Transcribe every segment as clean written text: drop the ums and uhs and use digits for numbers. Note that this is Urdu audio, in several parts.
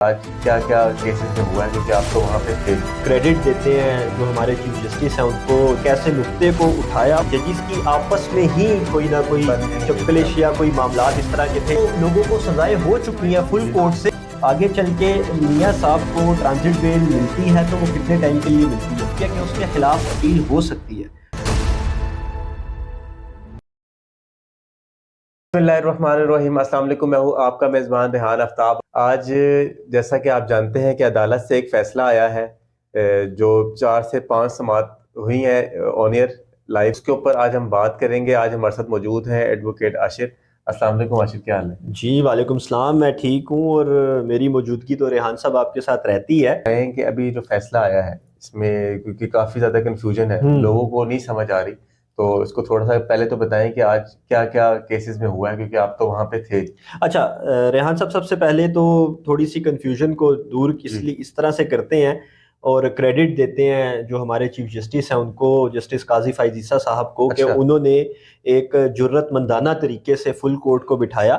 آج کیا کیا کیسز میں ہوا ہے کیونکہ آپ تو وہاں پہ تھے. کریڈٹ دیتے ہیں جو ہمارے چیف جسٹس ہیں ان کو، کیسے نقطے کو اٹھایا ججز کی آپس میں ہی کوئی نہ کوئی چپکلش یا کوئی معاملات اس طرح کے تھے. لوگوں کو سزائیں ہو چکی ہیں فل کورٹ سے. آگے چل کے میاں صاحب کو ٹرانزٹ بیل ملتی ہے تو وہ کتنے ٹائم کے لیے ملتی ہے کہ اس کے خلاف اپیل ہو سکتی ہے. بسم اللہ الرحمن الرحیم. السلام علیکم. میں ہوں آپ کا میزبان ریحان آفتاب. آج جیسا کہ آپ جانتے ہیں کہ عدالت سے ایک فیصلہ آیا ہے جو 4 سے 5 سماعت ہوئی ہیں آن ایئر لائیو. اس کے اوپر آج ہم بات کریں گے. آج ہمارے ساتھ موجود ہیں ایڈوکیٹ عاشر. السلام علیکم عاشر، کیا حال ہے؟ جی وعلیکم السلام، میں ٹھیک ہوں اور میری موجودگی تو ریحان صاحب آپ کے ساتھ رہتی ہے. کہیں کہ ابھی جو فیصلہ آیا ہے اس میں کیونکہ کافی زیادہ کنفیوژن ہے، لوگوں کو نہیں سمجھ آ رہی، تو اس کو تھوڑا سا پہلے تو بتائیں کہ آج کیا کیا کیسز میں ہوا ہے کیونکہ آپ تو وہاں پہ تھے. اچھا ریحان صاحب، سب سے پہلے تو تھوڑی سی کنفیوژن کو دور اس طرح سے کرتے ہیں اور کریڈٹ دیتے ہیں جو ہمارے چیف جسٹس ہیں ان کو، جسٹس قاضی فائز عیسیٰ صاحب کو، کہ انہوں نے ایک جرت مندانہ طریقے سے فل کورٹ کو بٹھایا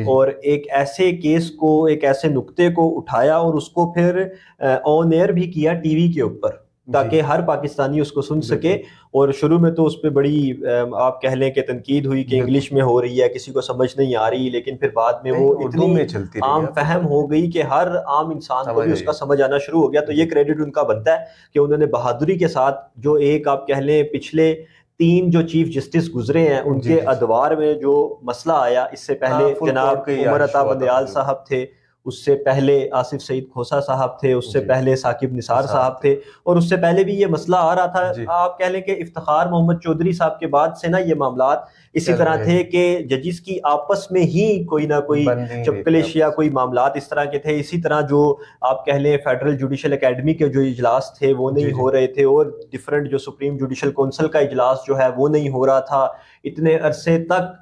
اور ایک ایسے کیس کو، ایک ایسے نقطے کو اٹھایا اور اس کو پھر آن ایئر بھی کیا ٹی وی کے اوپر تاکہ ہر پاکستانی اس کو سن سکے. اور شروع میں تو اس پہ بڑی آپ کہہ لیں کہ تنقید ہوئی کہ انگلش میں ہو رہی ہے، کسی کو سمجھ نہیں آ رہی، لیکن پھر بعد میں وہ اتنی عام فہم ہو گئی کہ ہر عام انسان کو بھی اس کا سمجھ آنا شروع ہو گیا. تو یہ کریڈٹ ان کا بنتا ہے کہ انہوں نے بہادری کے ساتھ جو ایک آپ کہہ لیں پچھلے 3 جو چیف جسٹس گزرے ہیں ان کے ادوار میں جو مسئلہ آیا، اس سے پہلے جناب عمر عطا بندیال صاحب تھے، اس سے پہلے آصف سعید کھوسہ صاحب تھے، اس سے پہلے ثاقب نثار صاحب تھے، اور اس سے پہلے بھی یہ مسئلہ آ رہا تھا. آپ کہہ لیں کہ افتخار محمد چودھری صاحب کے بعد سے نا یہ معاملات اسی طرح تھے کہ ججز کی آپس میں ہی کوئی نہ کوئی چپکلش یا کوئی معاملات اس طرح کے تھے. اسی طرح جو آپ کہہ لیں فیڈرل جوڈیشل اکیڈمی کے جو اجلاس تھے وہ نہیں ہو رہے تھے، اور ڈیفرنٹ جو سپریم جوڈیشل کونسل کا اجلاس جو ہے وہ نہیں ہو رہا تھا. اتنے عرصے تک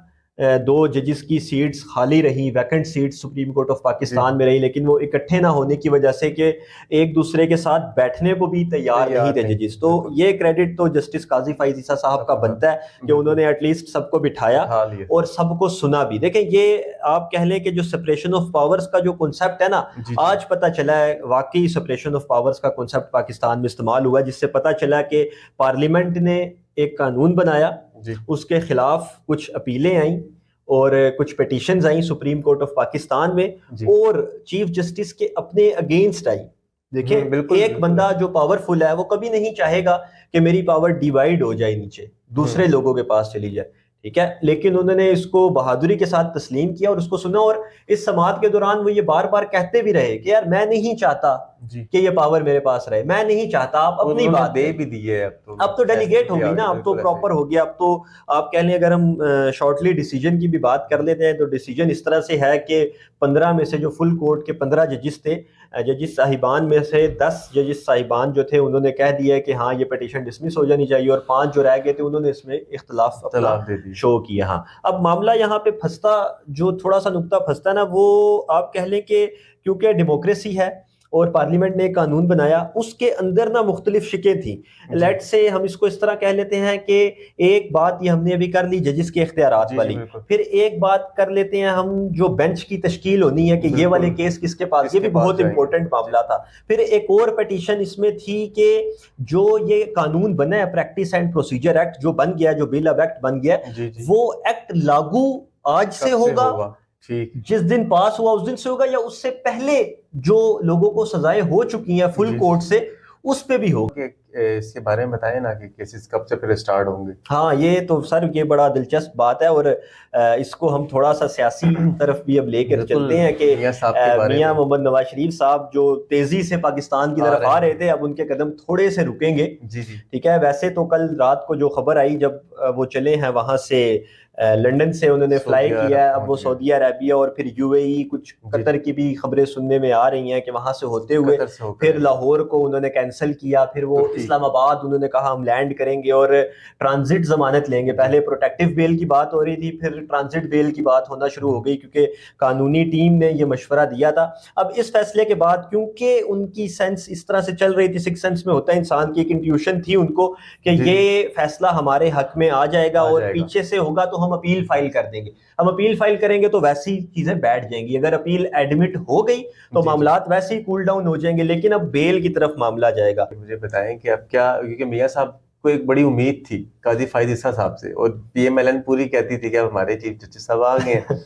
2 ججز کی سیٹس خالی رہی، vacant seats supreme court of Pakistan میں رہی، لیکن وہ اکٹھے نہ ہونے کی وجہ سے کہ ایک دوسرے کے ساتھ بیٹھنے کو بھی تیار نہیں تھے ججز. تو یہ کریڈٹ تو جسٹس قاضی فائز عیسیٰ صاحب کا بنتا ہے کہ انہوں نے ایٹ لیسٹ سب کو بٹھایا اور سب کو سنا بھی. دیکھیں یہ آپ کہہ لیں کہ جو سپریشن آف پاورز کا جو کنسپٹ ہے نا، آج پتہ چلا ہے واقعی سپریشن آف پاورز کا کنسپٹ پاکستان میں استعمال ہوا ہے، جس سے پتہ چلا کہ پارلیمنٹ نے ایک قانون بنایا، اس کے خلاف کچھ اپیلیں آئیں اور کچھ پیٹیشنز آئیں سپریم کورٹ آف پاکستان میں، اور چیف جسٹس کے اپنے اگینسٹ آئی. دیکھیں ایک بندہ جو پاورفل ہے وہ کبھی نہیں چاہے گا کہ میری پاور ڈیوائیڈ ہو جائے، نیچے دوسرے لوگوں کے پاس چلی جائے، ٹھیک ہے. لیکن انہوں نے اس کو بہادری کے ساتھ تسلیم کیا اور اس کو سنا، اور اس سماعت کے دوران وہ یہ بار بار کہتے بھی رہے کہ یار میں نہیں چاہتا کہ یہ پاور میرے پاس رہے، میں نہیں چاہتا. آپ اپنی بات دے بھی دی ہے، اب تو ڈیلیگیٹ ہو گئی نا، اب تو پراپر ہو گیا. اب تو آپ کہہ لیں اگر ہم شارٹلی ڈیسیجن کی بھی بات کر لیتے ہیں تو ڈیسیجن اس طرح سے ہے کہ 15 میں سے جو فل کورٹ کے 15 ججز تھے، ججز صاحبان میں سے 10 ججز صاحبان جو تھے انہوں نے کہہ دیا کہ ہاں یہ پیٹیشن ڈسمس ہو جانی چاہیے، اور 5 جو رہ گئے تھے انہوں نے اس میں اختلاف اپنا شو کیا. ہاں اب معاملہ یہاں پہ پھنستا، جو تھوڑا سا نقطہ پھنستا ہے نا، وہ آپ کہہ لیں کہ کیونکہ ڈیموکریسی ہے اور پارلیمنٹ نے ایک قانون بنایا، اس کے اندر نا مختلف شکیں تھیں. لیٹ سے ہم اس کو اس طرح کہہ لیتے ہیں کہ ایک بات یہ ہم نے ابھی کر لی ججز کے اختیارات والی، پھر ایک بات کر لیتے ہیں ہم جو بینچ کی تشکیل ہونی ہے کہ یہ والے کیس کس کے پاس، یہ بھی بہت امپورٹنٹ معاملہ تھا. پھر ایک اور پیٹیشن اس میں تھی کہ جو یہ قانون بنا ہے پریکٹس اینڈ پروسیجر ایکٹ جو بن گیا، جو بل آف ایکٹ بن گیا، وہ ایکٹ لاگو آج سے ہوگا، جس دن پاس ہوا اس دن سے ہوگا، یا اس سے پہلے جو لوگوں کو سزائیں ہو چکی ہیں فل کورٹ سے اس پہ بھی ہوگا. اس کے بارے میں بتائیں نا کہ کیسز کب سے پھر سٹارٹ ہوں گے. ہاں یہ تو سر یہ بڑا دلچسپ بات ہے، اور اس کو ہم تھوڑا سا سیاسی طرف بھی اب لے کر چلتے ہیں کہ میاں محمد نواز شریف صاحب جو تیزی سے پاکستان کی طرف آ رہے تھے، اب ان کے قدم تھوڑے سے رکیں گے. ٹھیک ہے، ویسے تو کل رات کو جو خبر آئی جب وہ چلے ہیں وہاں سے لنڈن سے انہوں نے فلائی کیا ہے، اب وہ سعودیہ عربیہ اور پھر یو اے ای، کچھ قطر کی بھی خبریں سننے میں آ رہی ہیں کہ وہاں سے ہوتے ہوئے پھر لاہور کو انہوں نے کینسل کیا، پھر وہ اسلام آباد انہوں نے کہا ہم لینڈ کریں گے اور ٹرانزٹ ضمانت لیں گے. پہلے پروٹیکٹیو بیل کی بات ہو رہی تھی, پھر ٹرانزٹ بیل کی بات ہونا شروع ہو گئی کیونکہ قانونی ٹیم نے یہ مشورہ دیا تھا. اب اس فیصلے کے بعد کیونکہ ان کی سینس اس طرح سے چل رہی تھی, سکس سینس میں ہوتا ہے انسان کی, ایک انٹیوشن تھی ان کو کہ یہ فیصلہ ہمارے حق میں آ جائے گا اور پیچھے سے ہوگا تو ہم اپیل فائل کر دیں گے. ہم اپیل فائل کریں گے تو ویسی چیزیں بیٹھ جائیں گی, اگر اپیل ایڈمٹ ہو گئی تو معاملات ویسے ہی کول ڈاؤن ہو جائیں گے, لیکن اب بیل کی طرف معاملہ جائے گا. مجھے بتائیں کہ اب کیا, کیونکہ میاں صاحب کو ایک بڑی امید تھی قاضی فائز عیسیٰ صاحب سے, اور پی ایم ایل این پوری کہتی تھی کہ اب ہمارے چیف جسٹس صاحب آ گئے ہیں,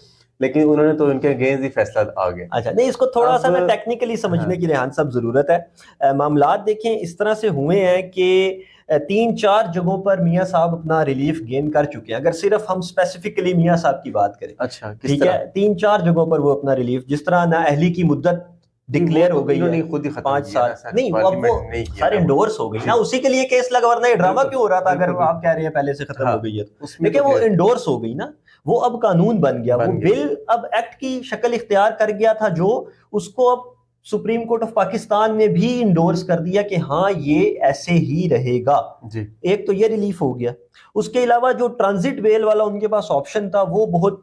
لیکن انہوں نے تو ان کے اگینسٹ ہی فیصلہ آ گیا. اچھا نہیں, اس کو تھوڑا سا میں ٹیکنیکلی سمجھنے کی ریحان صاحب ضرورت ہے. معاملات دیکھیں اس طرح سے ہوئے ہیں کہ 3-4 جگہوں پر میاں صاحب اپنا ریلیف گین کر چکے ہیں, اگر صرف ہم اسپیسیفکلی میاں صاحب کی بات کریں. اچھا, ٹھیک ہے, 3-4 جگہوں پر وہ اپنا ریلیف, جس طرح نااہلی کی مدت ڈکلیئر ہو گئی ہے خود ہی 5 سال, نہیں اب وہ سارے انڈورس ہو گئی نا, اسی کے لیے کیس لگا, ورنہ یہ ڈرامہ کیوں ہو رہا تھا اگر آپ کہہ رہے ہیں پہلے سے ختم ہو گئی ہے. لیکن وہ انڈورس ہو گئی نا, وہ اب قانون بن گیا, وہ بل اب ایکٹ کی شکل اختیار کر گیا تھا, جو اس کو اب سپریم کورٹ آف پاکستان نے بھی انڈورس کر دیا کہ ہاں یہ ایسے ہی رہے گا. ایک تو یہ ریلیف ہو گیا. اس کے علاوہ جو ٹرانزٹ بیل والا ان کے پاس آپشن تھا وہ بہت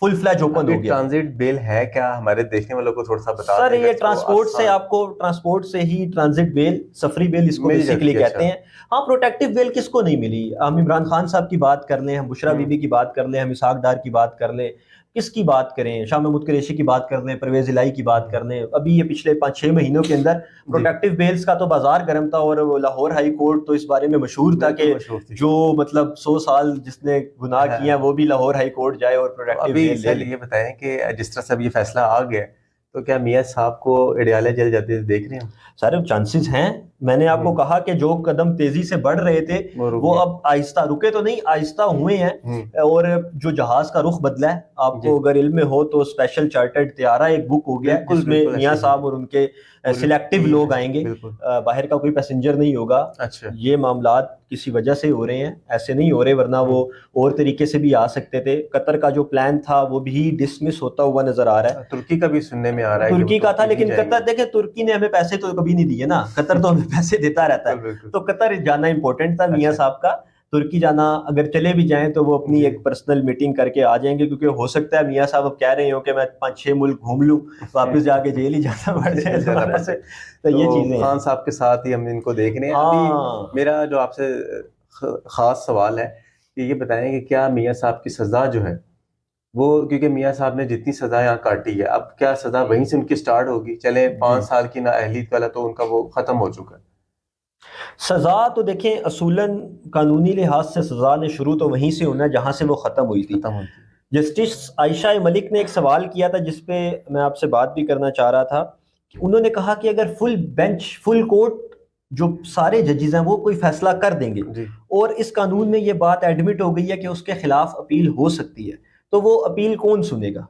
فل فلیج اوپن ہو گیا. ٹرانزٹ بیل ہے کیا, ہمارے دیکھنے والوں کو تھوڑا سا بتا سر, یہ ٹرانسپورٹ سے, آپ کو ٹرانسپورٹ سے ہی ٹرانزٹ بیل, سفری بیل اس کو بیسیکلی کہتے ہیں. ہاں, پروٹیکٹیو بیل کس کو نہیں ملی؟ ہم عمران خان صاحب کی بات کر لیں, ہم بشرا بی بی کی بات کر لیں, ہم اسحاق ڈار کی بات کر لیں, کس کی بات کریں, شاہ محمود قریشی کی بات کر لیں, پرویز الہی کی بات کر لیں. ابھی یہ پچھلے 5-6 مہینوں کے اندر پروٹیکٹیو بیلز کا تو بازار گرم تھا, اور لاہور ہائی کورٹ تو اس بارے میں مشہور تھا کہ جو مطلب 100 سال جس نے گناہ کیے ہیں وہ بھی لاہور ہائی کورٹ جائے اور پروٹیکٹیو بیل لے لے. یہ بتائیں کہ جس طرح سے اب یہ فیصلہ آ گیا تو کیا میاں صاحب کو اڈیالہ جیل جاتے دیکھ رہے ہیں؟ سارے چانسز ہیں. میں نے آپ کو کہا کہ جو قدم تیزی سے بڑھ رہے تھے وہ اب آہستہ, رکے تو نہیں, آہستہ ہوئے ہیں. اور جو جہاز کا رخ بدلا ہے, آپ کو اگر علم میں ہو تو اسپیشل چارٹرڈ طیارہ ایک بک ہو گیا جس میں میاں صاحب اور ان کے سلیکٹیو لوگ آئیں گے, باہر کا کوئی پیسنجر نہیں ہوگا. یہ معاملات کسی وجہ سے ہو رہے ہیں, ایسے نہیں ہو رہے, ورنہ وہ اور طریقے سے بھی آ سکتے تھے. قطر کا جو پلان تھا وہ بھی ڈسمس ہوتا ہوا نظر آ رہا ہے. ترکی کا بھی سننے میں آ رہا ہے, ترکی کا تھا, لیکن قطر دیکھیں, ترکی نے ہمیں پیسے تو کبھی نہیں دیے نا, قطر تو ہمیں پیسے دیتا رہتا ہے. تو قطر جانا امپورٹنٹ تھا میاں صاحب کا. ترکی جانا, اگر چلے بھی جائیں تو وہ اپنی ایک پرسنل میٹنگ کر کے آ جائیں گے, کیونکہ ہو سکتا ہے میاں صاحب اب کہہ رہے ہوں کہ میں 5-6 ملک گھوم لوں, واپس جا کے جیل ہی جانا پڑ جائے. تو یہ چیزیں خان صاحب کے ساتھ ہی ہم ان کو دیکھ رہے ہیں. ابھی میرا جو آپ سے خاص سوال ہے کہ یہ بتائیں کہ کیا میاں صاحب کی سزا جو ہے وہ, کیونکہ میاں صاحب نے جتنی سزا یہاں کاٹی ہے, اب کیا سزا وہیں سے ان کی سٹارٹ ہوگی؟ چلیں 5 سال کی نااہلیت والا تو ان کا وہ ختم ہو چکا ہے. سزا تو دیکھیں اصولاً قانونی لحاظ سے سزا نے شروع تو وہیں سے ہونا ہے جہاں سے وہ ختم ہوئی تھی. جسٹس عائشہ ملک نے ایک سوال کیا تھا جس پہ میں آپ سے بات بھی کرنا چاہ رہا تھا. انہوں نے کہا کہ اگر فل بینچ, فل کورٹ, جو سارے ججز ہیں وہ کوئی فیصلہ کر دیں گے اور اس قانون میں یہ بات ایڈمٹ ہو گئی ہے کہ اس کے خلاف اپیل ہو سکتی ہے, تو وہ اپیل کون سنے گا؟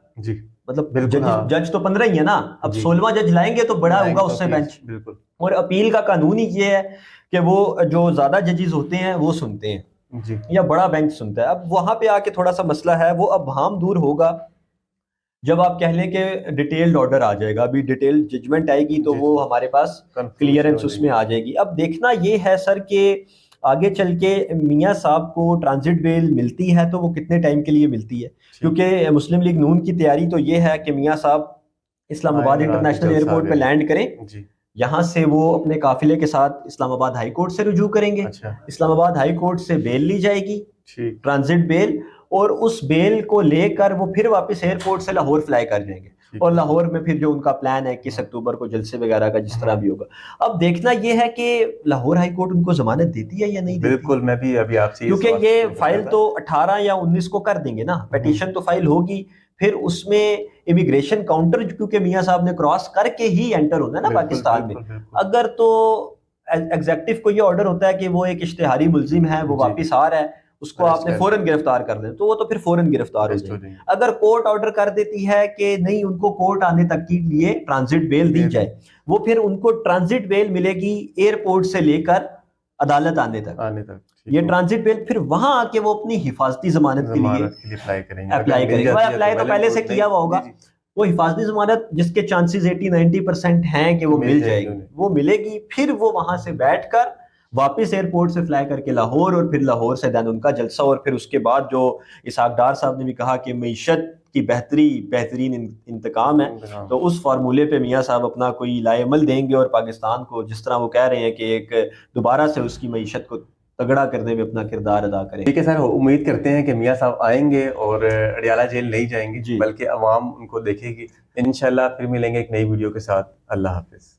مطلب جج تو 15 ہی ہے نا, اب 16واں جج لائیں گے تو بڑا ہوگا اس سے بینچ. اور اپیل کا قانون ہی یہ ہے کہ وہ جو زیادہ ججز ہوتے ہیں وہ سنتے ہیں, یا بڑا بینچ سنتا ہے. اب وہاں پہ آ کے تھوڑا سا مسئلہ ہے, وہ اب بہام دور ہوگا جب آپ کہہ لیں کہ ڈیٹیلڈ آرڈر آ جائے گا. ابھی ڈیٹیلڈ ججمنٹ آئے گی تو وہ ہمارے پاس کلیئرنس اس میں آ جائے گی. اب دیکھنا یہ ہے سر کہ آگے چل کے میاں صاحب کو ٹرانزٹ بیل ملتی ہے تو وہ کتنے ٹائم کے لیے ملتی ہے, کیونکہ مسلم لیگ نون کی تیاری تو یہ ہے کہ میاں صاحب اسلام آباد انٹرنیشنل ایئرپورٹ پہ لینڈ کریں, یہاں سے وہ اپنے قافلے کے ساتھ اسلام آباد ہائی کورٹ سے رجوع کریں گے. اسلام آباد ہائی کورٹ سے بیل لی جائے گی, ٹرانزٹ بیل, اور اس بیل کو لے کر وہ پھر واپس ایئرپورٹ سے لاہور فلائی کر جائیں گے. اور لاہور میں پھر جو ان کا پلان ہے 21 اکتوبر کو جلسے وغیرہ کا جس طرح بھی ہوگا. اب دیکھنا یہ ہے کہ لاہور ہائی کورٹ ان کو ضمانت دیتی ہے یا نہیں دیتی. بالکل, میں بھی ابھی آپ سے, کیونکہ یہ فائل تو 18 یا 19 کو کر دیں گے نا, پیٹیشن تو فائل ہوگی, پھر اس میں امیگریشن کاؤنٹر کیونکہ میاں صاحب نے کراس کر کے ہی انٹر ہونا ہے نا پاکستان میں. اگر تو ایگزیکٹو کو یہ آرڈر ہوتا ہے کہ وہ ایک اشتہاری ملزم ہے, وہ واپس آ رہا ہے, اس کو آپ نے فوراً گرفتار کر دیں تو وہ تو پھر فوراً گرفتار ہو جائے. اگر کورٹ آرڈر کر دیتی ہے کہ نہیں, ان کو کورٹ آنے تک کے لیے ٹرانزٹ بیل دی جائے, وہ پھر ان کو ٹرانزٹ بیل ملے گی ایئرپورٹ سے لے کر عدالت آنے تک. یہ ٹرانزٹ بیل پھر وہاں آ کے وہ اپنی حفاظتی ضمانت کے لیے اپلائی کریں گے. اپلائی تو پہلے سے کیا ہوا ہوگا, وہ حفاظتی ضمانت جس کے چانسز 80-90% ہیں کہ وہ مل جائے گی, وہ ملے گی. پھر وہ وہاں سے بیٹھ کر واپس ایئرپورٹ سے فلائی کر کے لاہور، اور پھر لاہور سے دین ان کا جلسہ، اور پھر اس کے بعد جو اسحاق ڈار صاحب نے بھی کہا کہ معیشت کی بہترین انتقام ہے، تو اس فارمولے پہ میاں صاحب اپنا کوئی لائے عمل دیں گے، اور پاکستان کو جس طرح وہ کہہ رہے ہیں کہ ایک دوبارہ سے اس کی معیشت کو تگڑا کرنے میں اپنا کردار ادا کریں. ٹھیک ہے سر، امید کرتے ہیں کہ میاں صاحب آئیں گے اور اڈیالہ جیل نہیں جائیں گے، بلکہ عوام ان کو دیکھے گی. انشاءاللہ پھر ملیں گے ایک نئی ویڈیو کے ساتھ. اللہ حافظ.